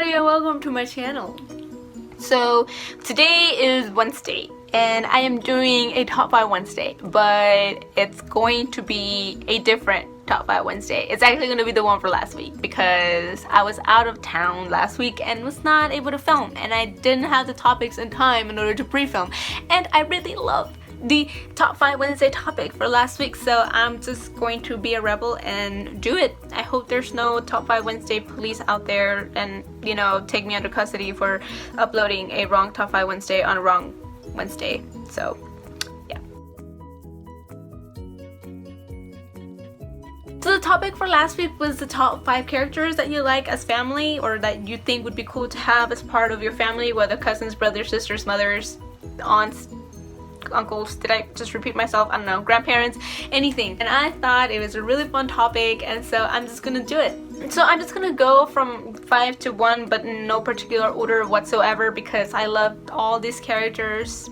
everybody and welcome to my channel. So today is Wednesday and I am doing a top 5 Wednesday, but it's going to be a different top 5 Wednesday. It's actually going to be the one for last week because I was out of town last week and was not able to film, and I didn't have the topics in time in order to pre-film, and I really love the top 5 Wednesday topic for last week, so I'm just going to be a rebel and do it. I hope there's no top 5 Wednesday police out there and, you know, take me under custody for uploading a wrong top 5 Wednesday on a wrong Wednesday. So yeah. So the topic for last week was the top 5 characters that you like as family, or that you think would be cool to have as part of your family, whether cousins, brothers, sisters, mothers, aunts, uncles, did I just repeat myself? I don't know, grandparents, anything. And I thought it was a really fun topic, and so I'm just gonna do it. So I'm just gonna go from 5 to 1, but in no particular order whatsoever because I love all these characters.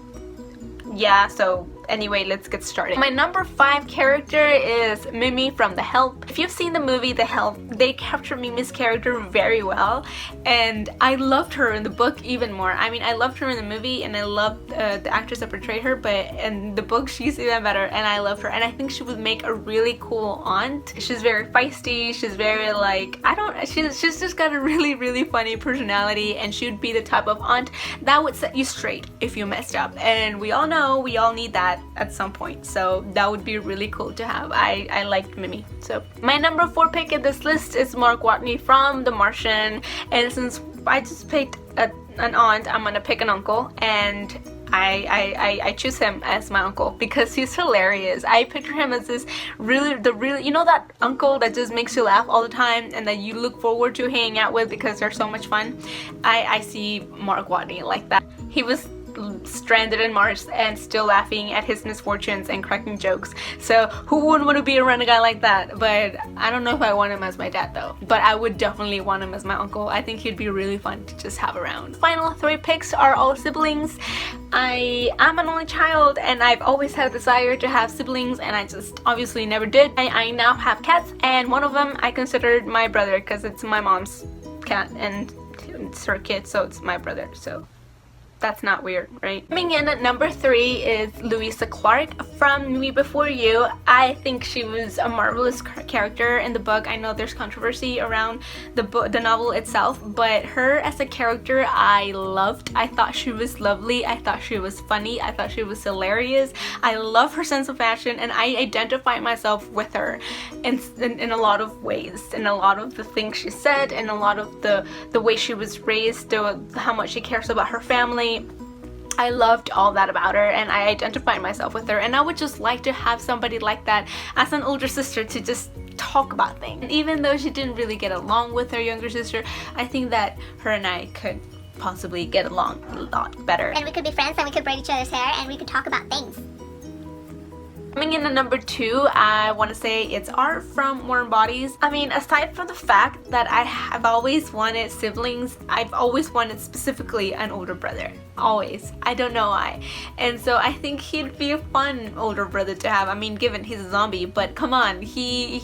Yeah, so anyway, let's get started. My number 5 character is Mimi from The Help. If you've seen the movie The Help, they captured Mimi's character very well, and I loved her in the book even more. I mean, I loved her in the movie and I loved the actress that portrayed her, but in the book she's even better, and I love her, and I think she would make a really cool aunt. She's very feisty, she's very like, she's just got a really funny personality, and she would be the type of aunt that would set you straight if you messed up, and we all know we all need that at some point, so that would be really cool to have. I liked Mimi. So my number 4 pick in this list is Mark Watney from The Martian, and since I just picked an aunt, I'm gonna pick an uncle, and I choose him as my uncle because he's hilarious. I picture him as this really, you know, that uncle that just makes you laugh all the time and that you look forward to hanging out with because they're so much fun. I see Mark Watney like that. He was stranded in Mars and still laughing at his misfortunes and cracking jokes, so who wouldn't want to be around a guy like that? But I don't know if I want him as my dad though, but I would definitely want him as my uncle. I think he'd be really fun to just have around. Final 3 picks are all siblings. I am an only child and I've always had a desire to have siblings, and I just obviously never did. I now have cats, and one of them I considered my brother because it's my mom's cat and it's her kid, so it's my brother, so that's not weird, right? Coming in at number 3 is Louisa Clark from Me Before You. I think she was a marvelous character in the book. I know there's controversy around the novel itself, but her as a character I loved. I thought she was lovely. I thought she was funny. I thought she was hilarious. I love her sense of fashion, and I identify myself with her in a lot of ways, in a lot of the things she said, and a lot of the way she was raised, how much she cares about her family. I loved all that about her, and I identified myself with her, and I would just like to have somebody like that as an older sister to just talk about things. And even though she didn't really get along with her younger sister, I think that her and I could possibly get along a lot better. And we could be friends, and we could braid each other's hair, and we could talk about things. Coming in at number 2, I want to say it's Art from Warm Bodies. I mean, aside from the fact that I have always wanted siblings, I've always wanted specifically an older brother. Always. I don't know why. And so I think he'd be a fun older brother to have. I mean, given he's a zombie, but come on, he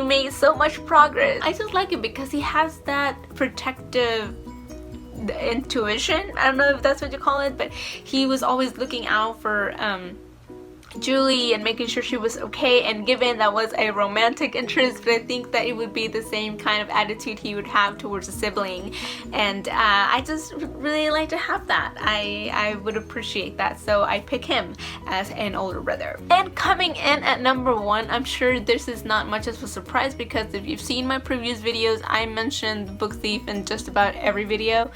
made so much progress. I just like him because he has that protective intuition. I don't know if that's what you call it, but he was always looking out for Julie and making sure she was okay, and given that was a romantic interest, but I think that it would be the same kind of attitude he would have towards a sibling, and I just really like to have that. I would appreciate that, so I pick him as an older brother. And coming in at number 1, I'm sure this is not much of a surprise because if you've seen my previous videos, I mentioned the Book Thief in just about every video.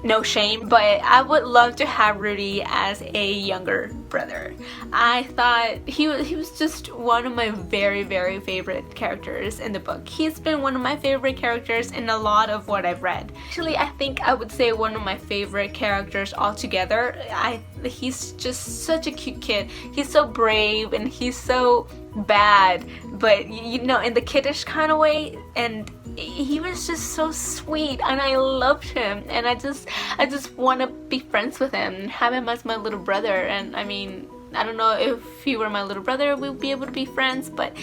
No shame, but I would love to have Rudy as a younger brother. I thought he was just one of my very favorite characters in the book. He's been one of my favorite characters in a lot of what I've read. Actually, I think I would say one of my favorite characters altogether. He's just such a cute kid. He's so brave and he's so bad, but you know, in the kiddish kind of way, and he was just so sweet and I loved him, and I just want to be friends with him and have him as my little brother. And I mean, I don't know if he were my little brother we'd be able to be friends, but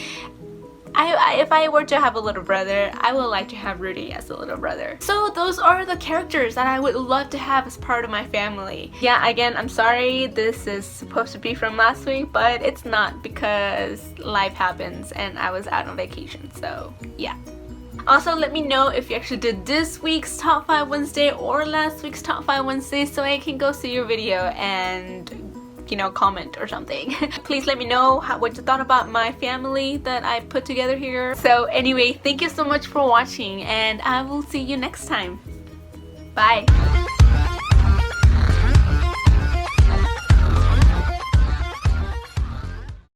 If I were to have a little brother, I would like to have Rudy as a little brother. So those are the characters that I would love to have as part of my family. Yeah, again, I'm sorry this is supposed to be from last week, but it's not because life happens and I was out on vacation, so yeah. Also, let me know if you actually did this week's Top 5 Wednesday or last week's Top 5 Wednesday so I can go see your video and, you know, comment or something. Please let me know what you thought about my family that I put together here. So anyway, thank you so much for watching and I will see you next time. Bye!